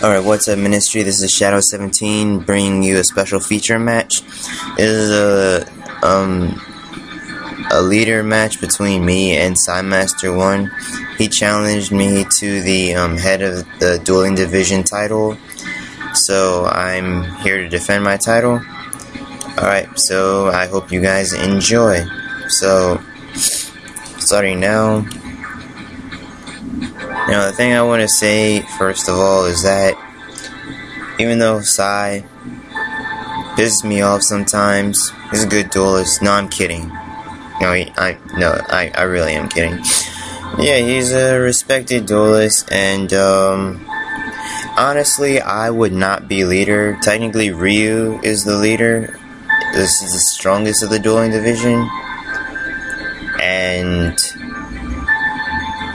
Alright, what's up, Ministry? This is Shadow17 bringing you a special feature match. This is a leader match between me and Saimaster1. He challenged me to the head of the Dueling Division title, so I'm here to defend my title. Alright, so I hope you guys enjoy. So, starting now. Now, the thing I want to say, first of all, is that even though Sai pisses me off sometimes, he's a good duelist. No, I'm kidding. No, I really am kidding. Yeah, he's a respected duelist, and honestly, I would not be leader. Technically, Ryu is the leader. This is the strongest of the Dueling Division, and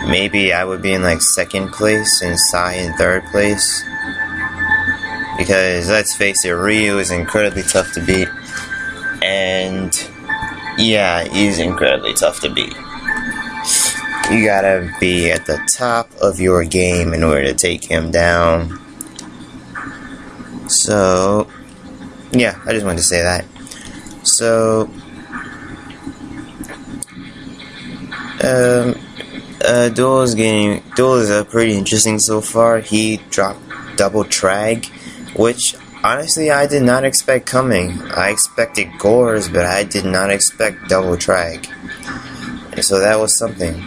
maybe I would be in like second place and Sai in third place. Because let's face it, Ryu is incredibly tough to beat. And yeah, he's incredibly tough to beat. You gotta be at the top of your game in order to take him down. So yeah, I just wanted to say that. So Duel is pretty interesting so far. He dropped double trag, which honestly I did not expect coming. I expected gores, but I did not expect double trag. And so that was something.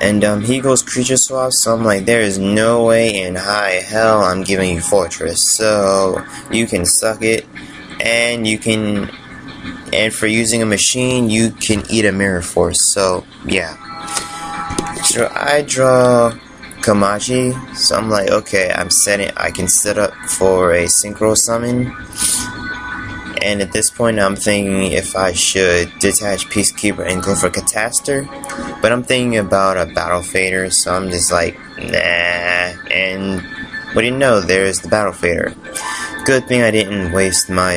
And he goes creature swap, so I'm like, there is no way in high hell I'm giving you fortress. So you can suck it, and you can. And for using a machine, you can eat a mirror force. So yeah. So I draw Kamachi. So I'm like, okay, I can set up for a synchro summon. And at this point, I'm thinking if I should detach Peacekeeper and go for Catastor. But I'm thinking about a Battle Fader, so I'm just like, nah. And what do you know? There's the Battle Fader. Good thing I didn't waste my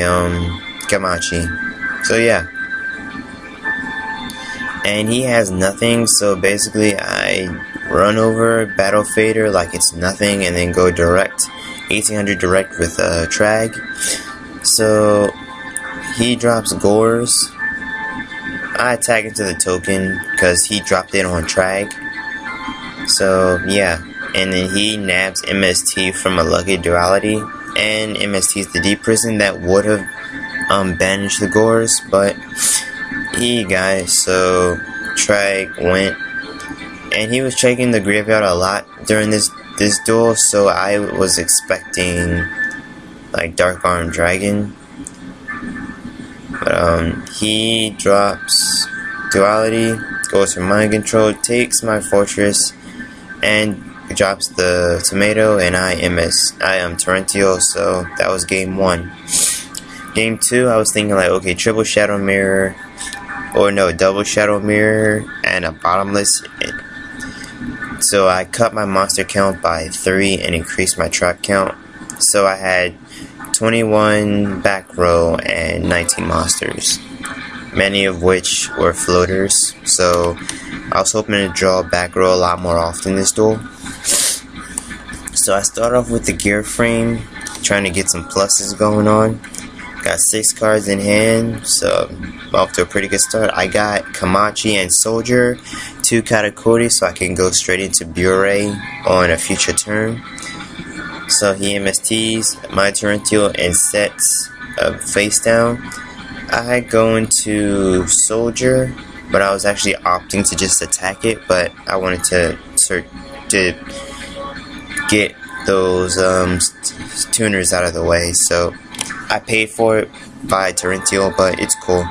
Kamachi. So yeah, and he has nothing, so basically I run over Battle Fader like it's nothing and then go direct, 1800 direct with Trag. So he drops Gores. I attack into the token because he dropped it on Trag. So yeah, and then he nabs MST from a Lucky Duality, and MST is the Deep Prison that would have banished the Gores, but so Trag went, and he was checking the graveyard a lot during this duel, so I was expecting like Dark Arm Dragon, but he drops Duality, goes for Mind Control, takes my fortress, and drops the tomato, and I Torrential, so that was game 1. Game 2, I was thinking like, okay, triple Shadow Mirror, or no, double Shadow Mirror, and a bottomless. So I cut my monster count by 3 and increased my trap count. So I had 21 back row and 19 monsters, many of which were floaters. So I was hoping to draw back row a lot more often this duel. So I start off with the gear frame, trying to get some pluses going on. Got 6 cards in hand, so off to a pretty good start. I got Kamachi and Soldier, 2 Katakuri, so I can go straight into Bure on a future turn. So he MSTs my Torrential and sets face down. I go into Soldier, but I was actually opting to just attack it, but I wanted to get those tuners out of the way, so I paid for it by Torrential, but it's cool.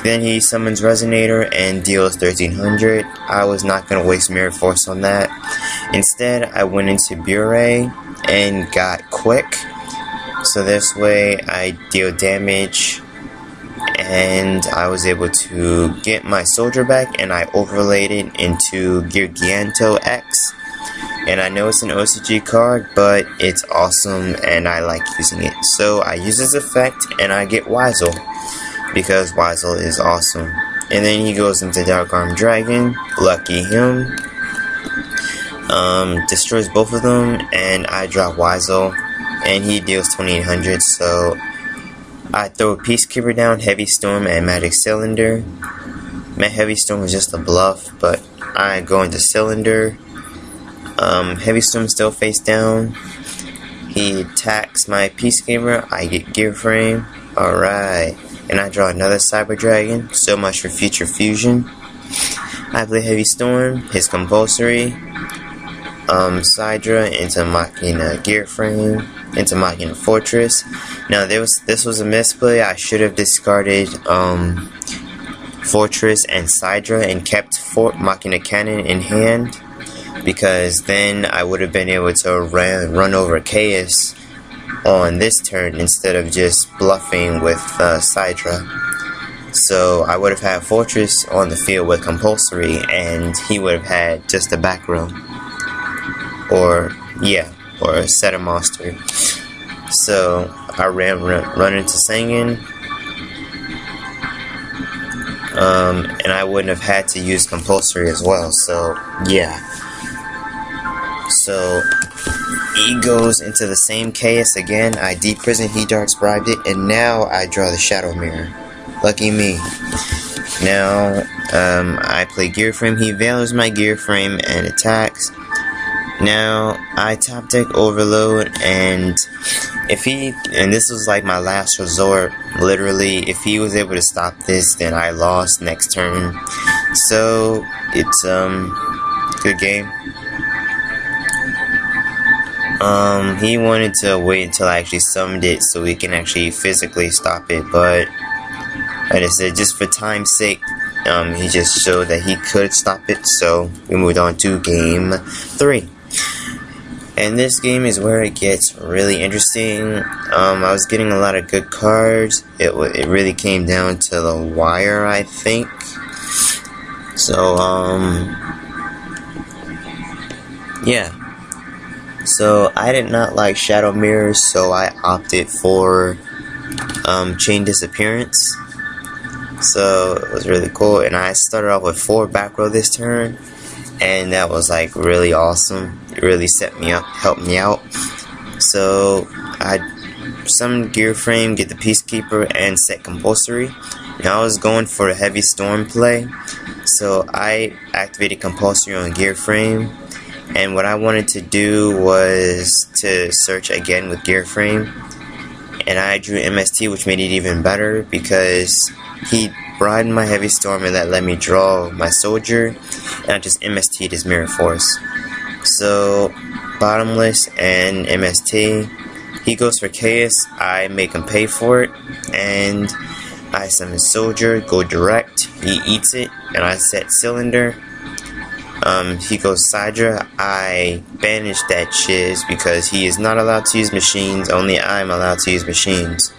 Then he summons Resonator and deals 1300. I was not going to waste Mirror Force on that. Instead, I went into Bure and got Quick. So this way, I deal damage, and I was able to get my Soldier back, and I overlaid it into Giganto X. And I know it's an OCG card, but it's awesome and I like using it. So I use this effect and I get Weisel, because Weisel is awesome. And then he goes into Dark Arm Dragon, lucky him. destroys both of them, and I drop Weisel, and he deals 2800. So I throw a Peacekeeper down, Heavy Storm, and Magic Cylinder. My Heavy Storm was just a bluff, but I go into Cylinder. Heavy Storm still face down. He attacks my Peacekeeper. I get Gear Frame. Alright. And I draw another Cyber Dragon. So much for Future Fusion. I play Heavy Storm, his Compulsory, Sidra into Machina Gear Frame, into Machina Fortress. Now this was a misplay. I should have discarded Fortress and Sidra and kept Machina Cannon in hand, because then I would have been able to run over Chaos on this turn instead of just bluffing with Sidra. So I would have had Fortress on the field with Compulsory, and he would have had just a back row. Or a set of monster. So I run into Sangan, and I wouldn't have had to use Compulsory as well. So yeah. So he goes into the same chaos again. I deep prison, he darks bribed it, and now I draw the Shadow Mirror. Lucky me. Now I play Gear Frame. He veils my Gear Frame and attacks. Now I top deck Overload, and this was like my last resort, literally. If he was able to stop this, then I lost next turn. So it's good game. He wanted to wait until I actually summoned it so we can actually physically stop it, but like I said, just for time's sake, he just showed that he could stop it. So we moved on to game 3. And this game is where it gets really interesting. I was getting a lot of good cards. It really came down to the wire, I think. So, yeah. So, I did not like Shadow Mirrors, so I opted for Chain Disappearance. So, it was really cool. And I started off with 4 back row this turn, and that was like really awesome. It really set me up, helped me out. So I summoned Gear Frame, get the Peacekeeper, and set Compulsory. Now I was going for a Heavy Storm play, so I activated Compulsory on Gear Frame, and what I wanted to do was to search again with Gear Frame, and I drew MST, which made it even better because he bribed my Heavy Storm, and that let me draw my Soldier, and I just MST'd his Mirror Force. So, Bottomless and MST. He goes for Chaos. I make him pay for it, and I summon Soldier, go direct. He eats it, and I set Cylinder. He goes Sidra. I banish that Chiz because he is not allowed to use machines. Only I'm allowed to use machines.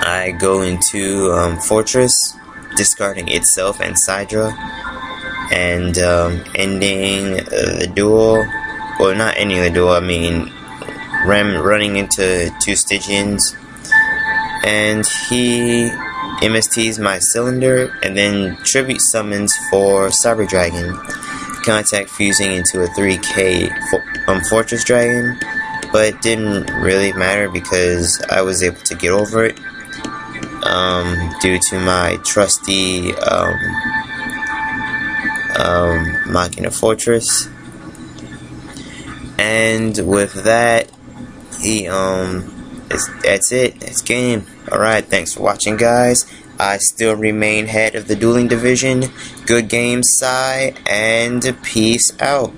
I go into Fortress, discarding itself and Sidra, and ending the duel. Well, not ending the duel, I mean running into 2 Stygians, and he MSTs my Cylinder, and then Tribute summons for Cyber Dragon, contact fusing into a 3k Fortress Dragon, but it didn't really matter because I was able to get over it due to my trusty Machina Fortress. And with that, that's it. That's game. Alright, thanks for watching, guys. I still remain head of the Dueling division. Good game, Sai, and peace out.